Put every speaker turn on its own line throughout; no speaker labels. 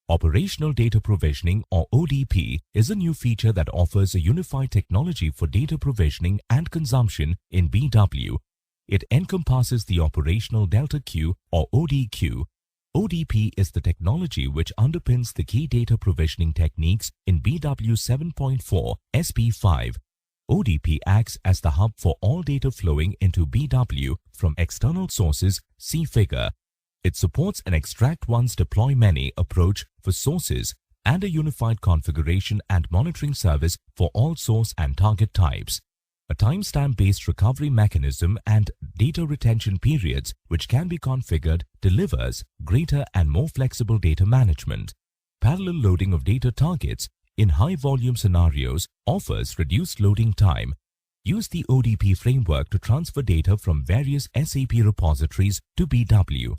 Operational Data Provisioning or ODP is a new feature that offers a unified technology for data provisioning and consumption in BW. It encompasses the Operational Delta Queue or ODQ. ODP is the technology which underpins the key data provisioning techniques in BW 7.4 SP5. ODP acts as the hub for all data flowing into BW from external sources, see figure. It supports an extract once deploy many approach for sources and a unified configuration and monitoring service for all source and target types. A timestamp-based recovery mechanism and data retention periods which can be configured delivers greater and more flexible data management. Parallel loading of data targets in high-volume scenarios offers reduced loading time. Use the ODP framework to transfer data from various SAP repositories to BW.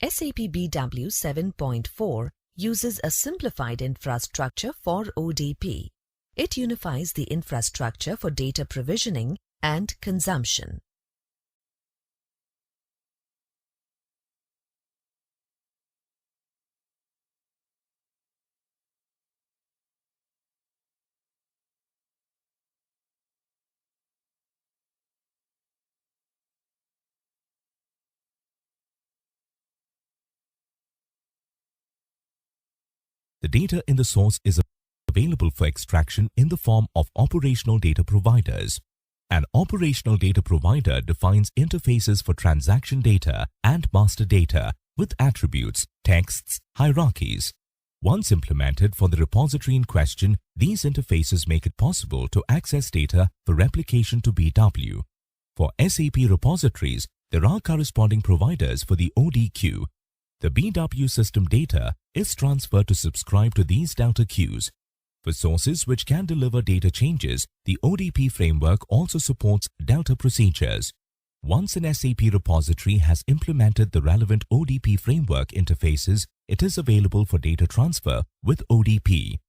SAP BW 7.4 uses a simplified infrastructure for ODP. It unifies the infrastructure for data provisioning and consumption.
The data in the source is available for extraction in the form of operational data providers. An operational data provider defines interfaces for transaction data and master data with attributes, texts, hierarchies. Once implemented for the repository in question, these interfaces make it possible to access data for replication to BW. For SAP repositories, there are corresponding providers for the ODQ. The BW system data is transferred to subscribe to these delta queues. For sources which can deliver data changes, the ODP framework also supports delta procedures. Once an SAP repository has implemented the relevant ODP framework interfaces, it is available for data transfer with ODP.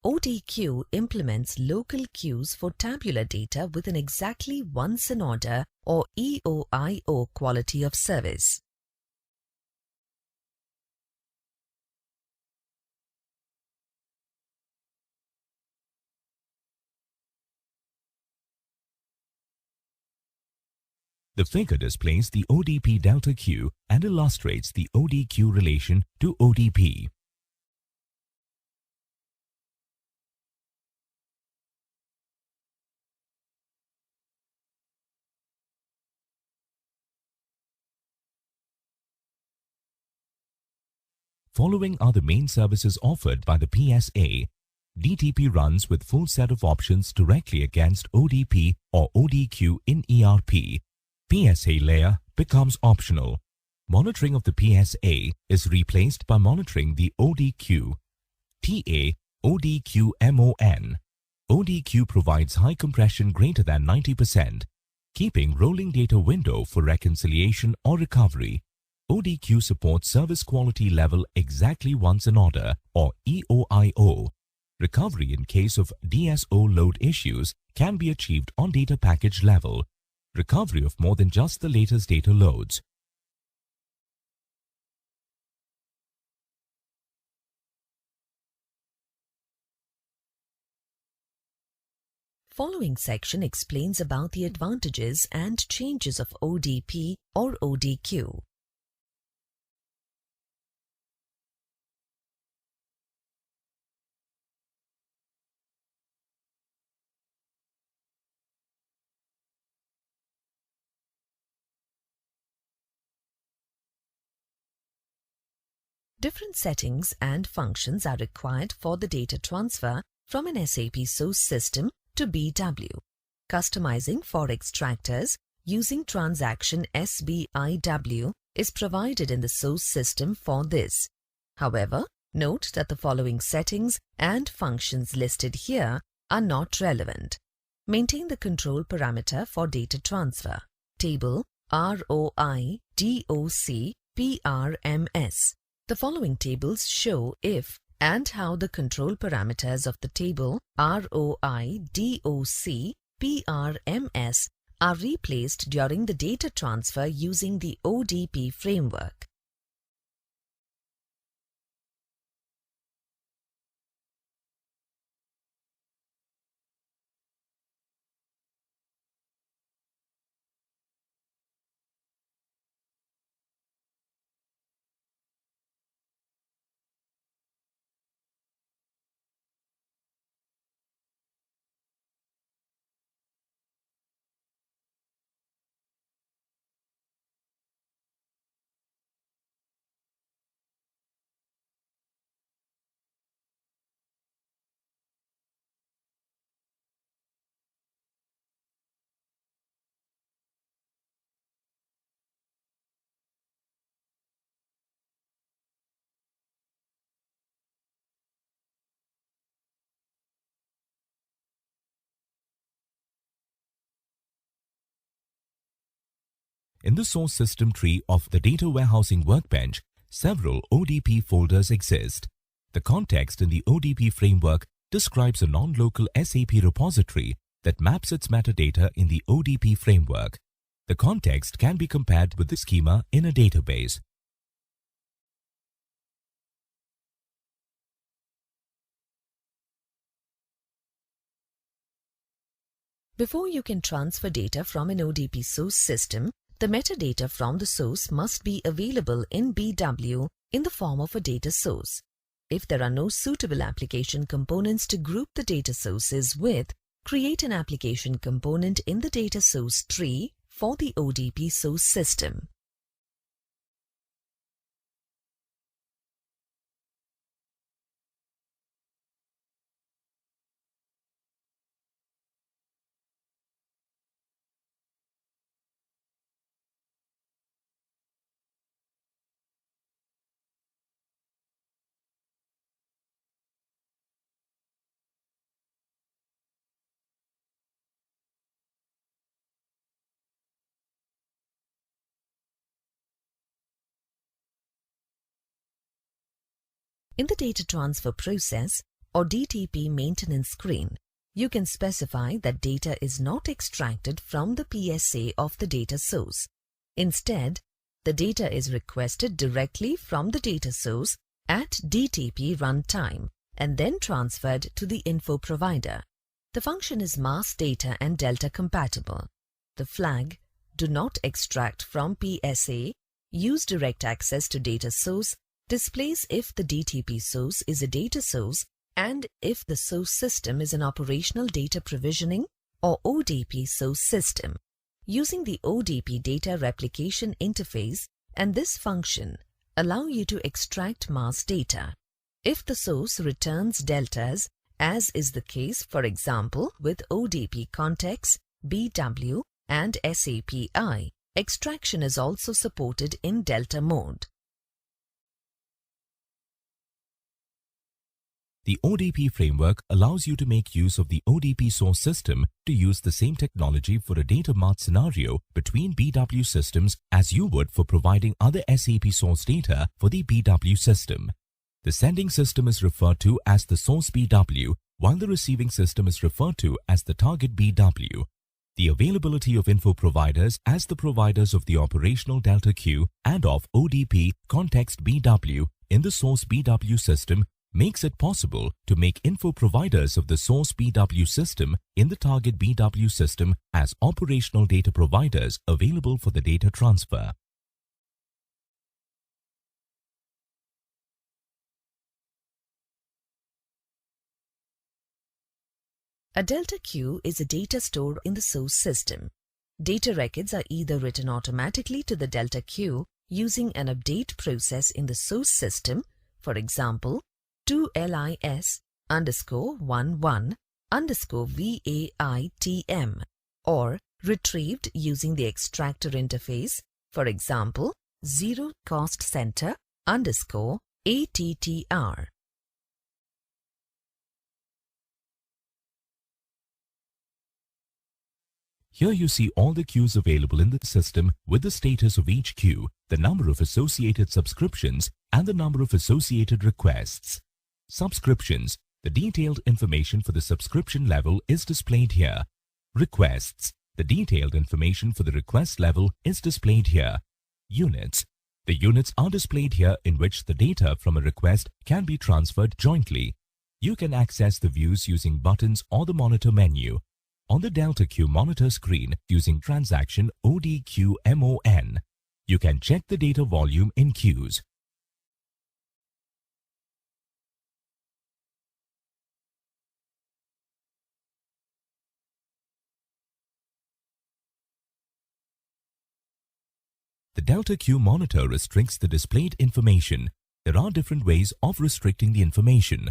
ODQ implements local queues for tabular data with an exactly once in order or EOIO quality of service.
The figure displays the ODP delta queue and illustrates the ODQ relation to ODP. Following are the main services offered by the PSA. DTP runs with full set of options directly against ODP or ODQ in ERP. PSA layer becomes optional. Monitoring of the PSA is replaced by monitoring the ODQ. TA ODQ-MON. ODQ provides high compression greater than 90%, keeping rolling data window for reconciliation or recovery. ODQ supports service quality level exactly once in order or EOIO. Recovery in case of DSO load issues can be achieved on data package level. Recovery of more than just the latest data loads.
Following section explains about the advantages and changes of ODP or ODQ. Different settings and functions are required for the data transfer from an SAP source system to BW. Customizing for extractors using transaction SBIW is provided in the source system for this. However, note that the following settings and functions listed here are not relevant. Maintain the control parameter for data transfer. Table ROI DOC PRMS. The following tables show if and how the control parameters of the table ROI, DOC, PRMS are replaced during the data transfer using the ODP framework.
In the source system tree of the data warehousing workbench, several ODP folders exist. The context in the ODP framework describes a non-local SAP repository that maps its metadata in the ODP framework. The context can be compared with the schema in a database.
Before you can transfer data from an ODP source system, the metadata from the source must be available in BW in the form of a data source. If there are no suitable application components to group the data sources with, create an application component in the data source tree for the ODP source system. In the data transfer process or DTP maintenance screen, you can specify that data is not extracted from the PSA of the data source. Instead, the data is requested directly from the data source at DTP runtime and then transferred to the info provider. The function is mass data and delta compatible. The flag "Do not extract from PSA, use direct access to data source" displays if the DTP source is a data source and if the source system is an operational data provisioning or ODP source system. Using the ODP data replication interface and this function allow you to extract mass data. If the source returns deltas, as is the case for example with ODP context, BW and SAPI, extraction is also supported in delta mode.
The ODP framework allows you to make use of the ODP source system to use the same technology for a data mart scenario between BW systems as you would for providing other SAP source data for the BW system. The sending system is referred to as the source BW, while the receiving system is referred to as the target BW. The availability of info providers as the providers of the operational delta queue and of ODP context BW in the source BW system makes it possible to make info providers of the source BW system in the target BW system as operational data providers available for the data transfer.
A delta queue is a data store in the source system. Data records are either written automatically to the delta queue using an update process in the source system, for example, 2LIS_11_VAITM, or retrieved using the extractor interface, for example, 0CostCenter_ATTR.
Here you see all the queues available in the system with the status of each queue, the number of associated subscriptions, and the number of associated requests. Subscriptions. The detailed information for the subscription level is displayed here. Requests. The detailed information for the request level is displayed here. Units. The units are displayed here in which the data from a request can be transferred jointly. You can access the views using buttons or the monitor menu. On the Delta Q monitor screen using transaction ODQMON, you can check the data volume in queues. The Delta Q monitor restricts the displayed information. There are different ways of restricting the information.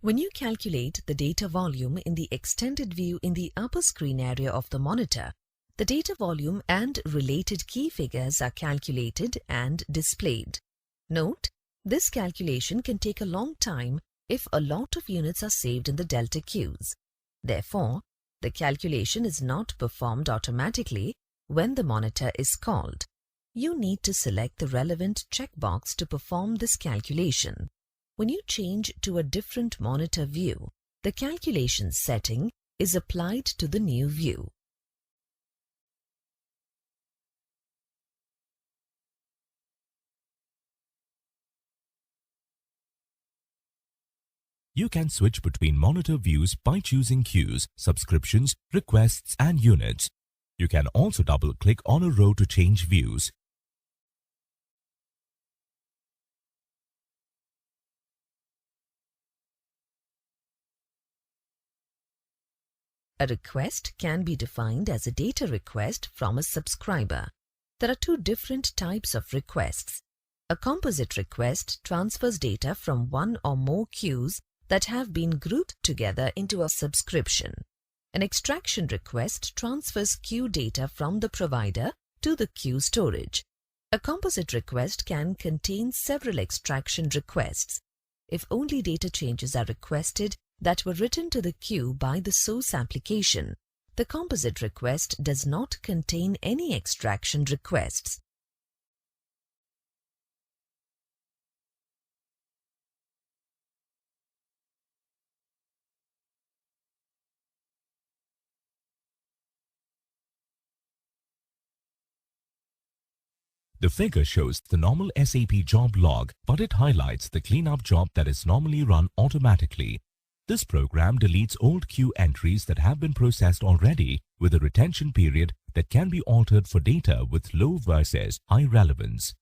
When you calculate the data volume in the extended view in the upper screen area of the monitor, the data volume and related key figures are calculated and displayed. Note, this calculation can take a long time if a lot of units are saved in the Delta queues. Therefore, the calculation is not performed automatically when the monitor is called. You need to select the relevant checkbox to perform this calculation. When you change to a different monitor view, the calculation setting is applied to the new view.
You can switch between monitor views by choosing queues, subscriptions, requests, and units. You can also double-click on a row to change views.
A request can be defined as a data request from a subscriber. There are two different types of requests. A composite request transfers data from one or more queues that have been grouped together into a subscription. An extraction request transfers queue data from the provider to the queue storage. A composite request can contain several extraction requests. If only data changes are requested that were written to the queue by the source application, the composite request does not contain any extraction requests.
The figure shows the normal SAP job log, but it highlights the cleanup job that is normally run automatically. This program deletes old queue entries that have been processed already with a retention period that can be altered for data with low versus high relevance.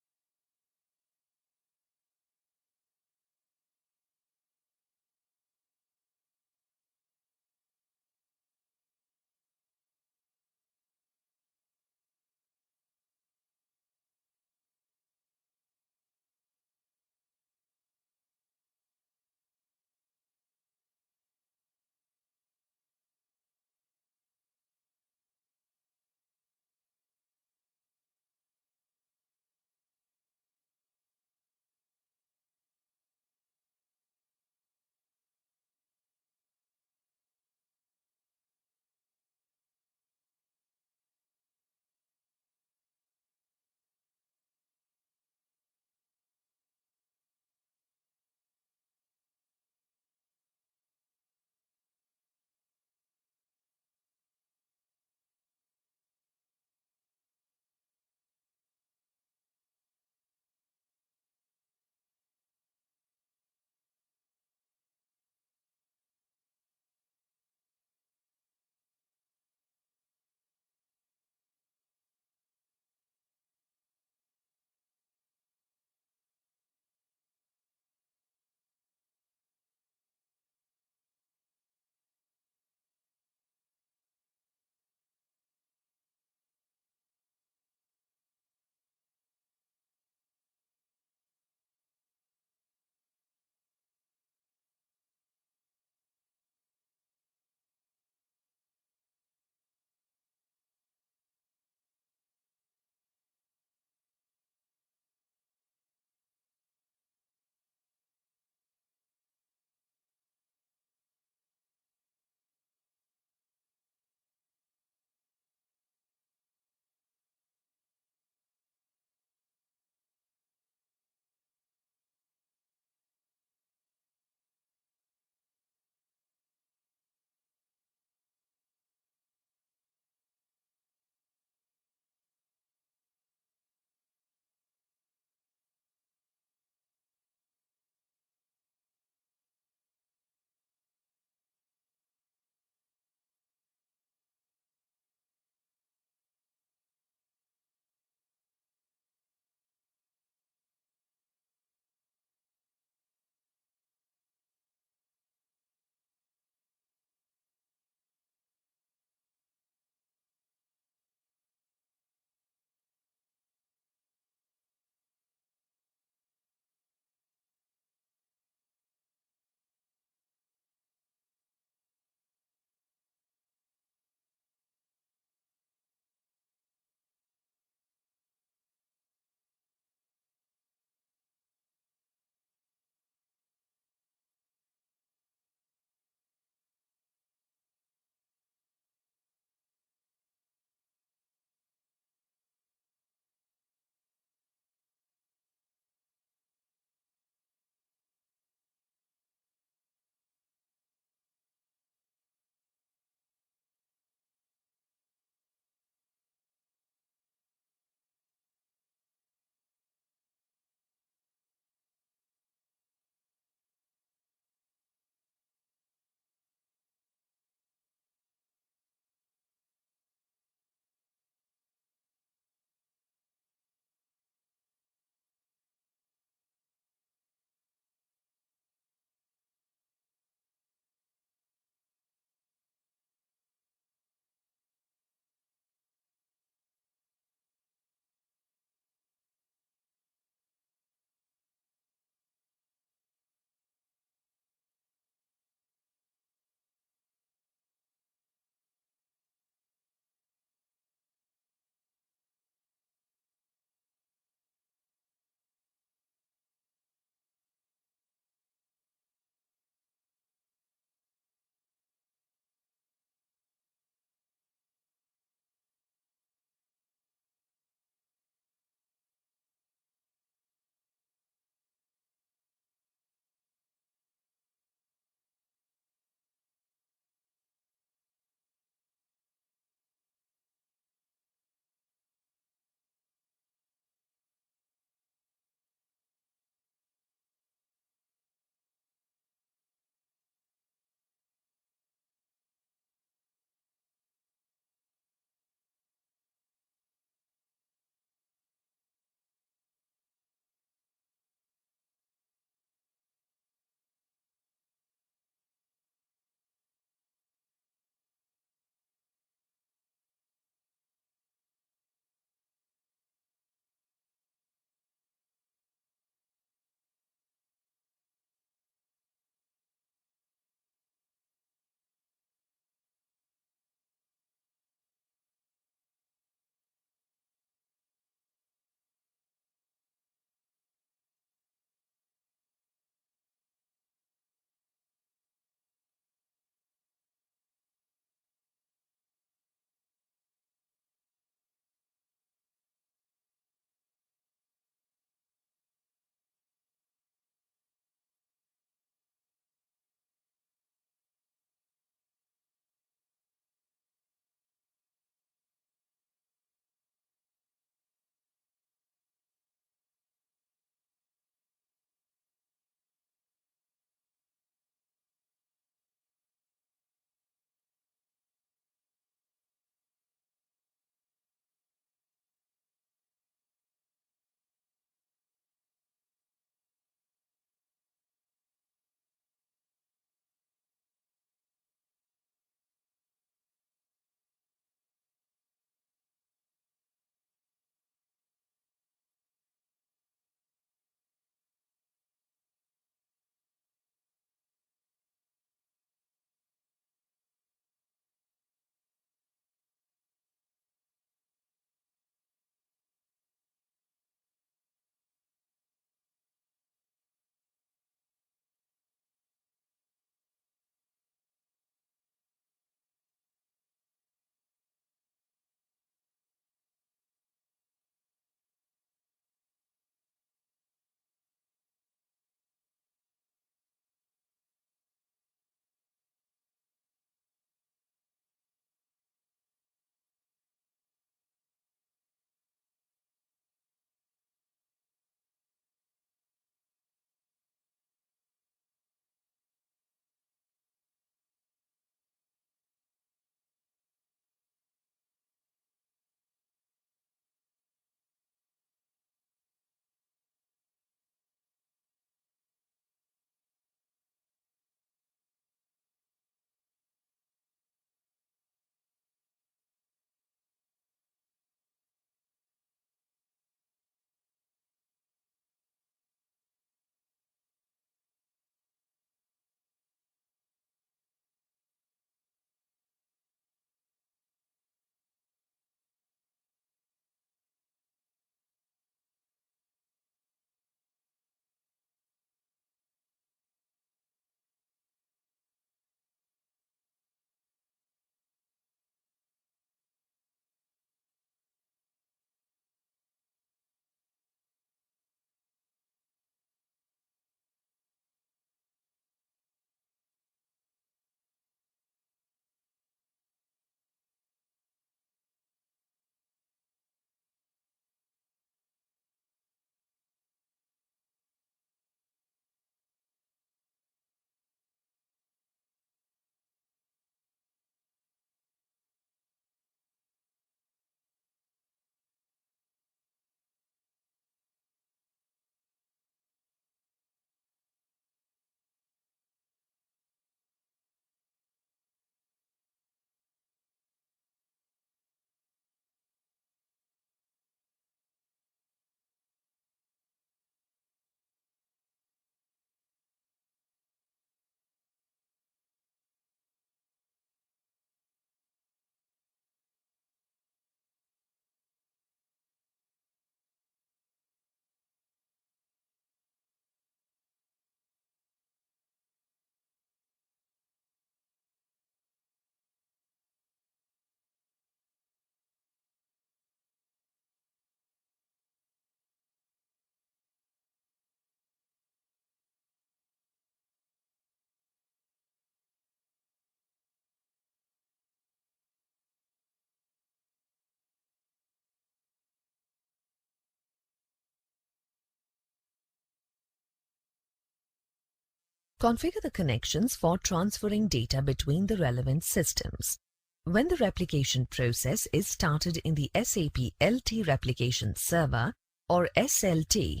Configure the connections for transferring data between the relevant systems. When the replication process is started in the SAP LT Replication Server or SLT,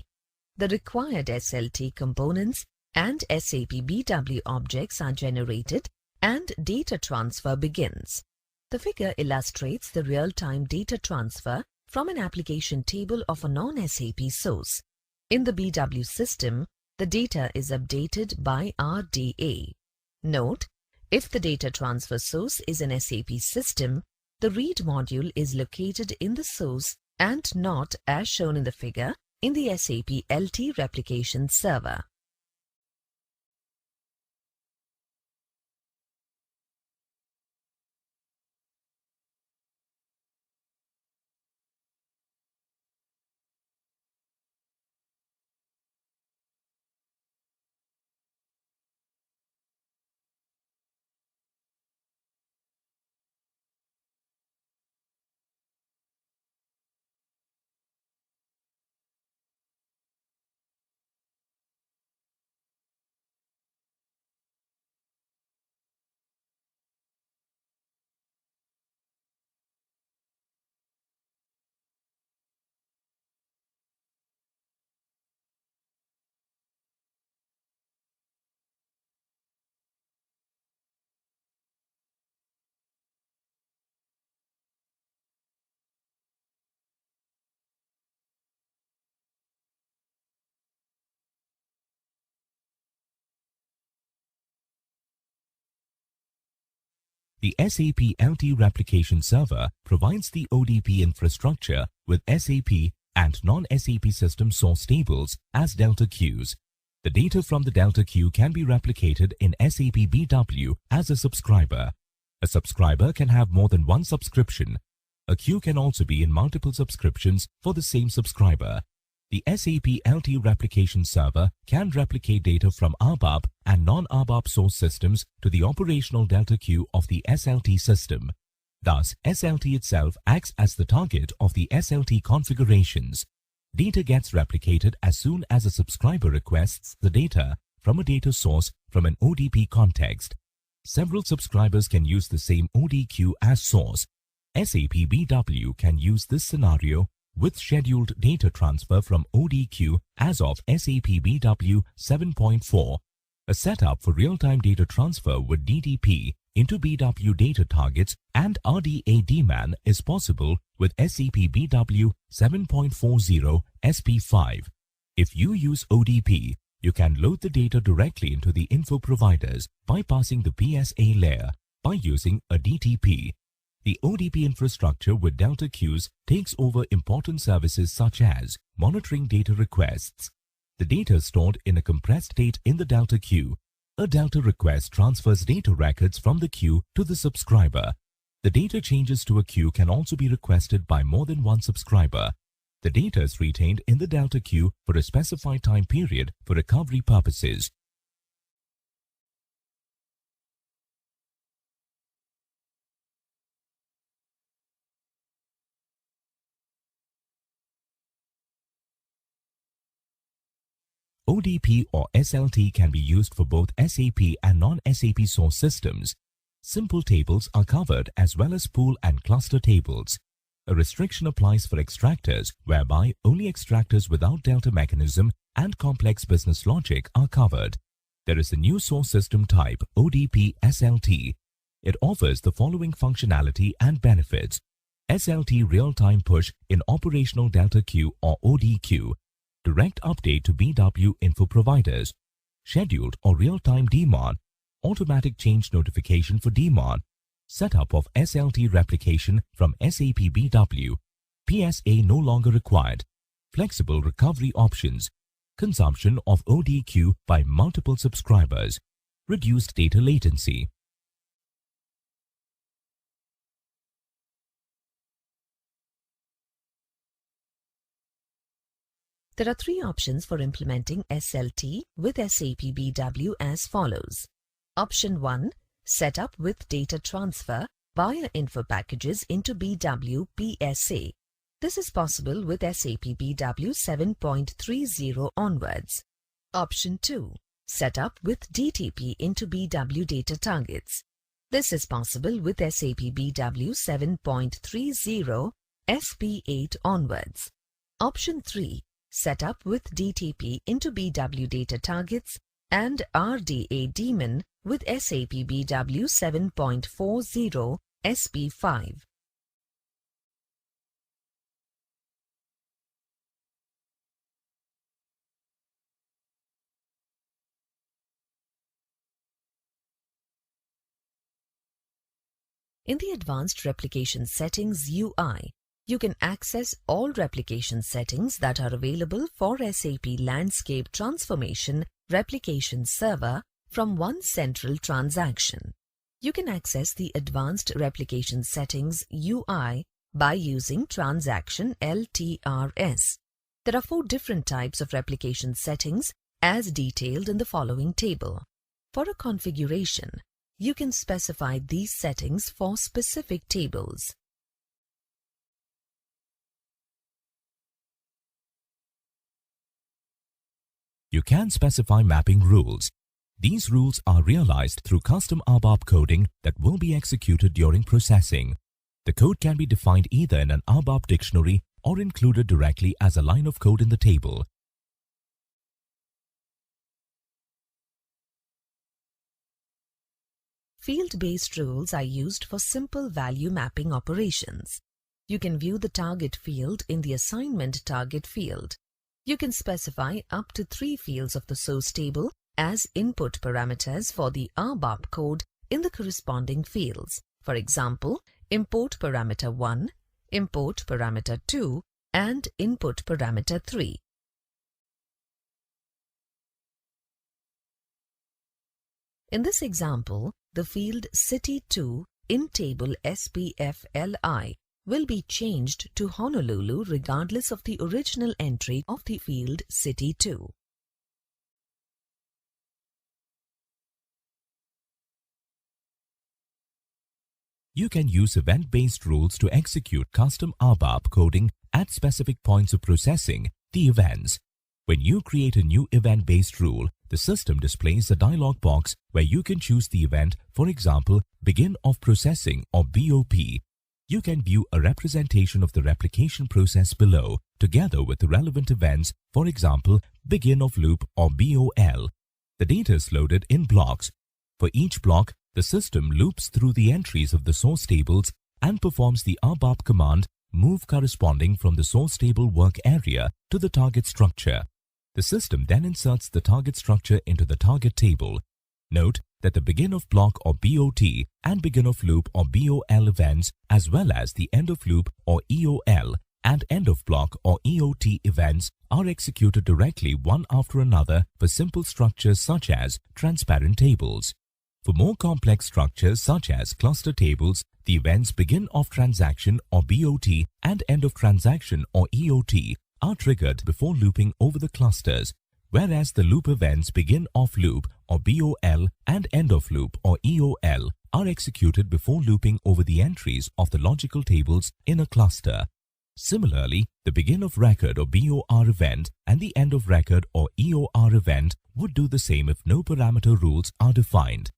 the required SLT components and SAP BW objects are generated and data transfer begins. The figure illustrates the real-time data transfer from an application table of a non-SAP source. In the BW system, the data is updated by RDA. Note, if the data transfer source is an SAP system, the read module is located in the source and not, as shown in the figure, in the SAP LT Replication Server.
The SAP LT Replication Server provides the ODP infrastructure with SAP and non-SAP system source tables as delta queues. The data from the delta queue can be replicated in SAP BW as a subscriber. A subscriber can have more than one subscription. A queue can also be in multiple subscriptions for the same subscriber. The SAP LT Replication Server can replicate data from ABAP and non-ABAP source systems to the operational delta queue of the SLT system. Thus, SLT itself acts as the target of the SLT configurations. Data gets replicated as soon as a subscriber requests the data from a data source from an ODP context. Several subscribers can use the same ODQ as source. SAP BW can use this scenario with scheduled data transfer from ODQ as of SAP BW 7.4. A setup for real-time data transfer with DDP into BW data targets and RDA daemon is possible with SAP BW 7.40 SP5. If you use ODP, you can load the data directly into the info providers bypassing the PSA layer by using a DTP. The ODP infrastructure with delta queues takes over important services such as monitoring data requests. The data is stored in a compressed state in the delta queue. A delta request transfers data records from the queue to the subscriber. The data changes to a queue can also be requested by more than one subscriber. The data is retained in the delta queue for a specified time period for recovery purposes. ODP or SLT can be used for both SAP and non-SAP source systems. Simple tables are covered as well as pool and cluster tables. A restriction applies for extractors whereby only extractors without delta mechanism and complex business logic are covered. There is a new source system type ODP SLT. It offers the following functionality and benefits. SLT real-time push in operational delta queue or ODQ. Direct update to BW info providers, scheduled or real-time daemon, automatic change notification for daemon, setup of SLT replication from SAP BW, PSA no longer required, flexible recovery options, consumption of ODQ by multiple subscribers, reduced data latency.
There are three options for implementing SLT with SAP BW as follows. Option 1. Setup with data transfer via info packages into BW PSA. This is possible with SAP BW 7.30 onwards. Option 2. Set up with DTP into BW data targets. This is possible with SAP BW 7.30 SP8 onwards. Option 3. Set up with DTP into BW data targets and RDA daemon with SAP BW 7.40 SP5. In the Advanced Replication Settings UI, you can access all replication settings that are available for SAP Landscape Transformation Replication Server from one central transaction. You can access the Advanced Replication Settings UI by using Transaction LTRS. There are 4 different types of replication settings as detailed in the following table. For a configuration, you can specify these settings for specific tables.
You can specify mapping rules. These rules are realized through custom ABAP coding that will be executed during processing. The code can be defined either in an ABAP dictionary or included directly as a line of code in the table.
Field-based rules are used for simple value mapping operations. You can view the target field in the assignment target field. You can specify up to 3 fields of the source table as input parameters for the ABAP code in the corresponding fields. For example, import parameter 1, import parameter 2, and input parameter 3. In this example, the field City2 in table SPFLI will be changed to Honolulu regardless of the original entry of the field City2.
You can use event-based rules to execute custom ABAP coding at specific points of processing, the events. When you create a new event-based rule, the system displays a dialog box where you can choose the event, for example, begin of processing or BOP. You can view a representation of the replication process below, together with the relevant events, for example, begin of loop or BOL. The data is loaded in blocks. For each block, the system loops through the entries of the source tables and performs the ABAP command move corresponding from the source table work area to the target structure. The system then inserts the target structure into the target table. Note that the begin of block or BOT and begin of loop or BOL events, as well as the end of loop or EOL and end of block or EOT events, are executed directly one after another for simple structures such as transparent tables. For more complex structures such as cluster tables, the events begin of transaction or BOT and end of transaction or EOT are triggered before looping over the clusters, whereas the loop events begin of loop or BOL and end of loop or EOL are executed before looping over the entries of the logical tables in a cluster. Similarly, the begin of record or BOR event and the end of record or EOR event would do the same if no parameter rules are defined.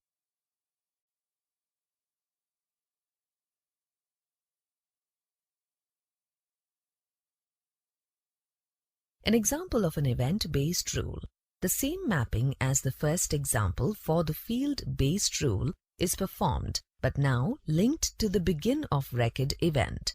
An example of an event-based rule. The same mapping as the first example for the field-based rule is performed, but now linked to the begin of record event.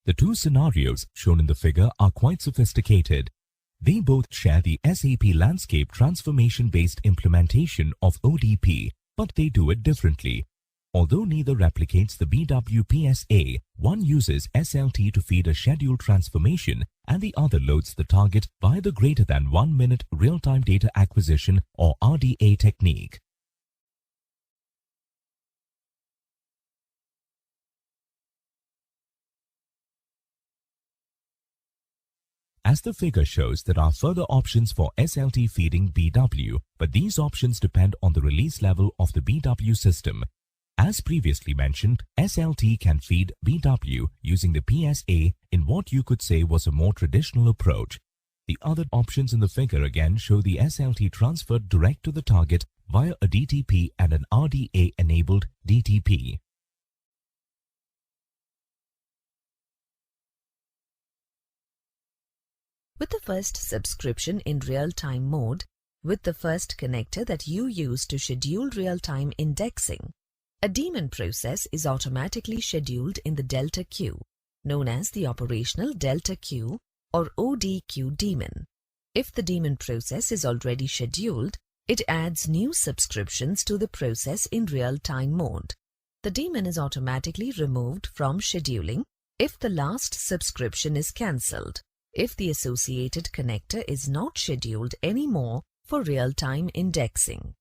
The two scenarios shown in the figure are quite sophisticated. They both share the SAP landscape transformation-based implementation of ODP, but they do it differently. Although neither replicates the BW PSA, one uses SLT to feed a scheduled transformation and the other loads the target via the greater than 1 minute real-time data acquisition or RDA technique. As the figure shows, there are further options for SLT feeding BW, but these options depend on the release level of the BW system. As previously mentioned, SLT can feed BW using the PSA in what you could say was a more traditional approach. The other options in the figure again show the SLT transferred direct to the target via a DTP and an RDA-enabled DTP.
With the first subscription in real-time mode, with the first connector that you use to schedule real-time indexing, a daemon process is automatically scheduled in the delta queue, known as the operational delta queue or ODQ daemon. If the daemon process is already scheduled, it adds new subscriptions to the process in real-time mode. The daemon is automatically removed from scheduling if the last subscription is cancelled, if the associated connector is not scheduled anymore for real-time indexing.